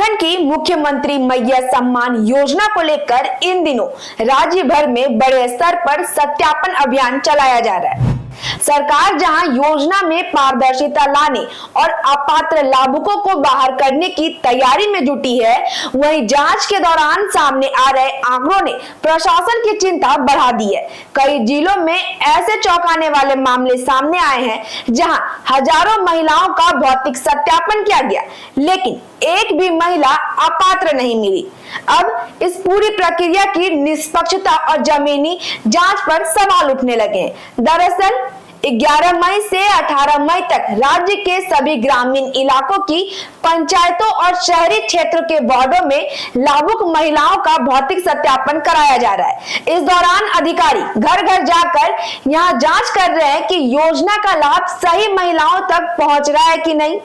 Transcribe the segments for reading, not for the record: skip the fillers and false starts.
उत्तराखंड की मुख्यमंत्री मैया सम्मान योजना को लेकर इन दिनों राज्य भर में बड़े स्तर पर सत्यापन अभियान चलाया जा रहा है। सरकार जहां योजना में पारदर्शिता लाने और अपात्र लाभुकों को बाहर करने की तैयारी में जुटी है, वहीं जांच के दौरान सामने आ रहे आंकड़ों ने प्रशासन की चिंता बढ़ा दी है। कई जिलों में ऐसे चौंकाने वाले मामले सामने आए हैं जहां हजारों महिलाओं का भौतिक सत्यापन किया गया, लेकिन एक भी महिला अपात्र नहीं मिली। अब इस पूरी प्रक्रिया की निष्पक्षता और जमीनी जांच पर सवाल उठने लगे हैं। दरअसल 11 मई से 18 मई तक राज्य के सभी ग्रामीण इलाकों की पंचायतों और शहरी क्षेत्रों के वार्डों में लाभुक महिलाओं का भौतिक सत्यापन कराया जा रहा है। इस दौरान अधिकारी घर घर जाकर यहां जांच कर रहे हैं कि योजना का लाभ सही महिलाओं तक पहुंच रहा है कि नहीं।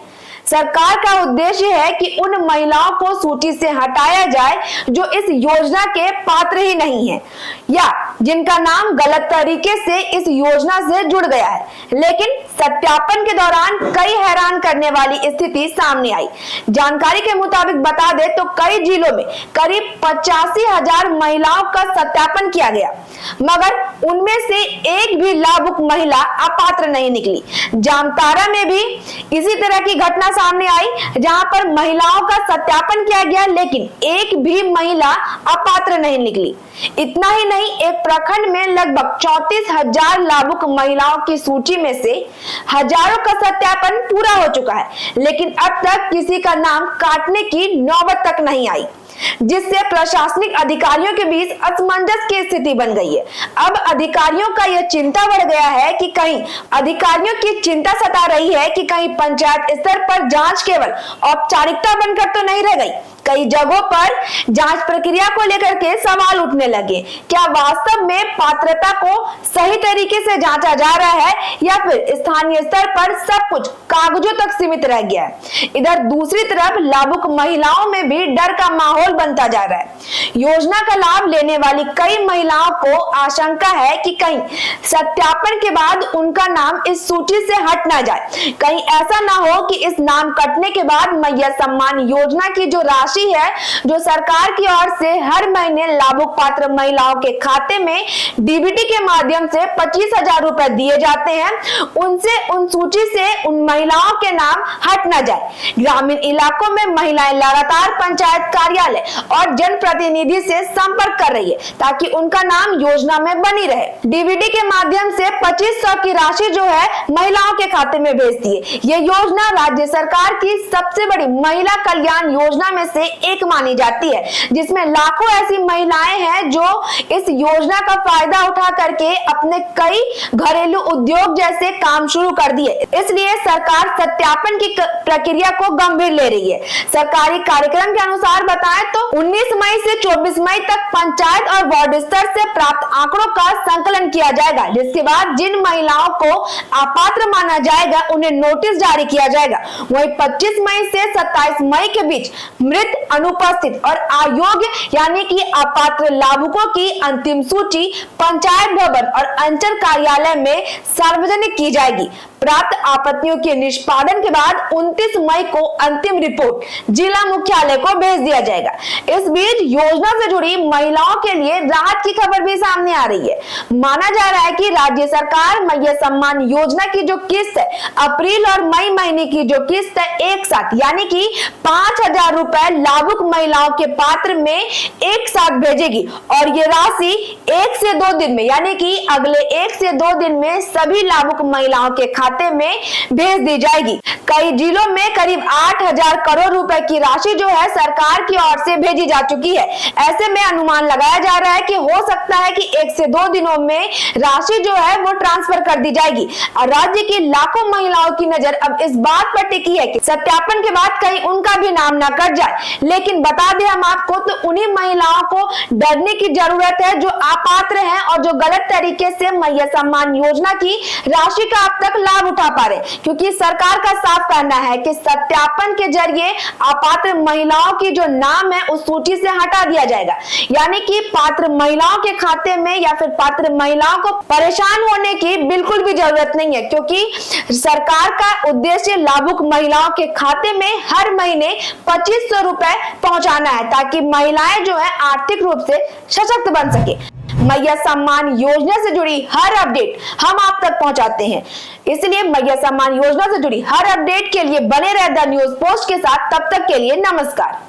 सरकार का उद्देश्य है कि उन महिलाओं को सूची से हटाया जाए जो इस योजना के पात्र ही नहीं है या जिनका नाम गलत तरीके से इस योजना से जुड़ गया है। लेकिन सत्यापन के दौरान कई हैरान करने वाली स्थिति सामने आई। जानकारी के मुताबिक बता दें तो कई जिलों में करीब 85,000 महिलाओं का सत्यापन किया गया, मगर उनमें से एक भी लाभुक महिला अपात्र नहीं निकली। जामताड़ा में भी इसी तरह की घटना सामने आई, जहां पर महिलाओं का सत्यापन किया गया, लेकिन एक भी महिला अपात्र नहीं निकली। इतना ही नहीं, एक प्रखंड में लगभग 34,000 लाभुक महिलाओं की सूची में से हजारों का सत्यापन पूरा हो चुका है, लेकिन अब तक किसी का नाम काटने की नौबत तक नहीं आई, जिससे प्रशासनिक अधिकारियों के बीच असमंजस की स्थिति बन गई है। अब अधिकारियों का यह चिंता बढ़ गया है कि कहीं अधिकारियों की चिंता सता रही है कि कहीं पंचायत स्तर पर जांच केवल औपचारिकता बनकर तो नहीं रह गई। कई जगहों पर जांच प्रक्रिया को लेकर के सवाल उठने लगे। क्या वास्तव में पात्रता को सही तरीके से जांचा जा रहा है या फिर स्थानीय स्तर पर सब कुछ कागजों तक सीमित रह गया है। इधर दूसरी तरफ लाभुक महिलाओं में भी डर का माहौल बनता जा रहा है। योजना का लाभ लेने वाली कई महिलाओं को आशंका है कि कहीं सत्यापन के बाद उनका नाम इस सूची से हट ना जाए। कहीं ऐसा ना हो कि इस नाम कटने के बाद मैया सम्मान योजना की जो राशि है, जो सरकार की ओर से हर महीने लाभुक पात्र महिलाओं के खाते में डीबीटी के माध्यम से 25,000 रुपए दिए जाते हैं, उनसे उन सूची से उन महिलाओं के नाम हट न जाए। ग्रामीण इलाकों में महिलाएं लगातार पंचायत कार्यालय और जनप्रतिनिधि से संपर्क कर रही है ताकि उनका नाम योजना में बनी रहे। डीबीटी के माध्यम से 2500 की राशि जो है महिलाओं के खाते में भेज दिए। यह योजना राज्य सरकार की सबसे बड़ी महिला कल्याण योजना में से एक मानी जाती है, जिसमें लाखों ऐसी महिलाएं हैं जो इस योजना का फायदा उठा करके अपने कई घरेलू उद्योग जैसे काम शुरू कर दिए। इसलिए सरकार सत्यापन की प्रक्रिया को गंभीर ले रही है। सरकारी कार्यक्रम के अनुसार बताएं तो 19 मई से 24 मई तक पंचायत और वार्ड स्तर से प्राप्त आंकड़ों का संकलन किया जाएगा, जिसके बाद जिन महिलाओं को अपात्र माना जाएगा उन्हें नोटिस जारी किया जाएगा। वहीं 25 मई से 27 मई के बीच मृत, अनुपस्थित और अयोग्य यानी कि अपात्र लाभुकों की अंतिम सूची पंचायत भवन और अंचल कार्यालय में सार्वजनिक की जाएगी। प्राप्त आपत्तियों के निष्पादन के बाद 29 मई को अंतिम रिपोर्ट जिला मुख्यालय को भेज दिया जाएगा। इस बीच योजना से जुड़ी महिलाओं के लिए राहत की खबर भी सामने आ रही है। माना जा रहा है कि राज्य सरकार मैया सम्मान योजना की जो किस्त है, अप्रैल और मई महीने की जो किस्त है, एक साथ यानी कि 5,000 रुपए लाभुक महिलाओं के पात्र में एक साथ भेजेगी और ये राशि 1 से 2 दिन में यानी कि अगले 1 से 2 दिन में सभी लाभुक महिलाओं के खाते में भेज दी जाएगी। कई जिलों में करीब 8,000 करोड़ रुपए की राशि जो है सरकार की ओर से भेजी जा चुकी है। ऐसे में अनुमान लगाया जा रहा है कि हो सकता है कि 1 से 2 दिनों में राशि जो है वो ट्रांसफर कर दी जाएगी। और राज्य की लाखों महिलाओं की नजर अब इस बात पर टिकी है कि सत्यापन के बाद कहीं उनका भी नाम ना कट जाए। लेकिन बता दें हम आपको तो उन्हीं महिलाओं को डरने की जरूरत है जो अपात्र हैं और जो गलत तरीके से मैया सम्मान योजना की राशि का अब तक लाभ उठा पा रहे, क्योंकि सरकार का साफ कहना है कि सत्यापन के जरिए अपात्र महिलाओं की जो नाम नाम है उस सूची से हटा दिया जाएगा। यानी कि पात्र महिलाओं के खाते में या फिर पात्र महिलाओं को परेशान होने की बिल्कुल भी जरूरत नहीं है, क्योंकि सरकार का उद्देश्य लाभुक महिलाओं के खाते में हर महीने 2500 रुपए पहुंचाना है, ताकि महिलाएं जो है आर्थिक रूप से सशक्त बन सके। मैया सम्मान योजना से जुड़ी हर अपडेट हम आप तक पहुंचाते हैं, इसलिए मैया सम्मान योजना से जुड़ी हर अपडेट के लिए बने रहे द न्यूज पोस्ट के साथ। तब तक के लिए नमस्कार।